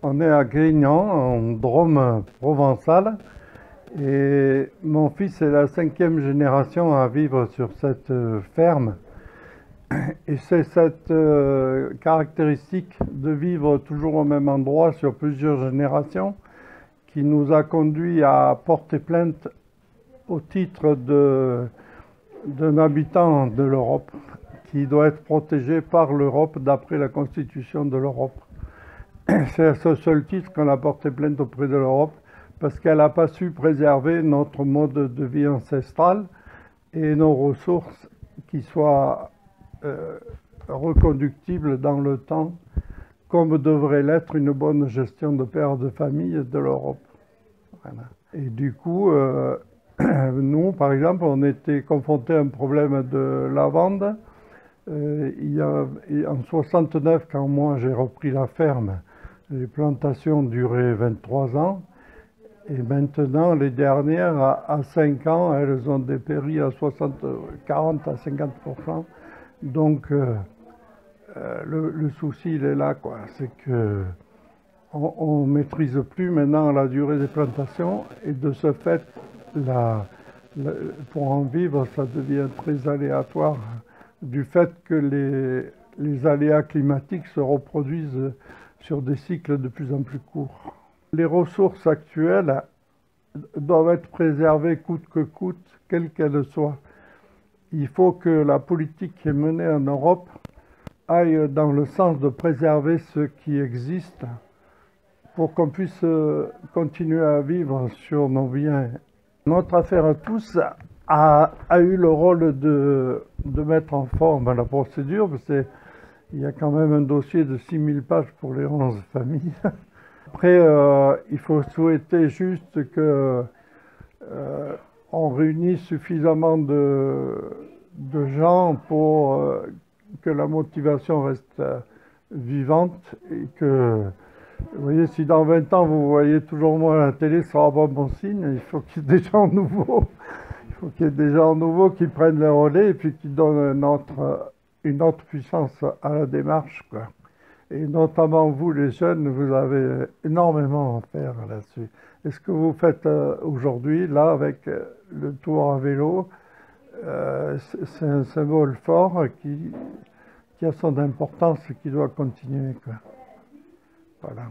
On est à Grignan, en Drôme provençal, et mon fils est la 5e génération à vivre sur cette ferme. Et c'est cette caractéristique de vivre toujours au même endroit sur plusieurs générations qui nous a conduit à porter plainte au titre d'un habitant de l'Europe qui doit être protégé par l'Europe d'après la Constitution de l'Europe. C'est à ce seul titre qu'on a porté plainte auprès de l'Europe, parce qu'elle n'a pas su préserver notre mode de vie ancestral et nos ressources qui soient reconductibles dans le temps, comme devrait l'être une bonne gestion de père de famille de l'Europe. Voilà. Et du coup, nous, par exemple, on était confrontés à un problème de lavande. En 69, quand moi j'ai repris la ferme, les plantations duraient 23 ans. Et maintenant, les dernières, à 5 ans, elles ont dépéri à 40 à 50%. Donc, le souci, il est là, quoi. C'est que on maîtrise plus maintenant la durée des plantations, et de ce fait, pour en vivre, ça devient très aléatoire, du fait que les aléas climatiques se reproduisent sur des cycles de plus en plus courts. Les ressources actuelles doivent être préservées coûte que coûte, quelles qu'elles soient. Il faut que la politique qui est menée en Europe aille dans le sens de préserver ce qui existe pour qu'on puisse continuer à vivre sur nos biens. Notre affaire à tous a eu le rôle de mettre en forme la procédure, parce qu'il y a quand même un dossier de 6000 pages pour les 11 familles. Après, il faut souhaiter juste que on réunisse suffisamment de gens pour que la motivation reste vivante, et que, vous voyez, si dans 20 ans vous voyez toujours moi à la télé, ce sera pas bon signe. Il faut qu'il y ait des gens nouveaux. Il faut qu'il y ait des gens nouveaux qui prennent le relais et puis qui donnent une autre puissance à la démarche, quoi. Et notamment vous, les jeunes, vous avez énormément à faire là-dessus. Et ce que vous faites aujourd'hui, là, avec le tour à vélo, c'est un symbole fort qui a son importance et qui doit continuer, quoi. Voilà.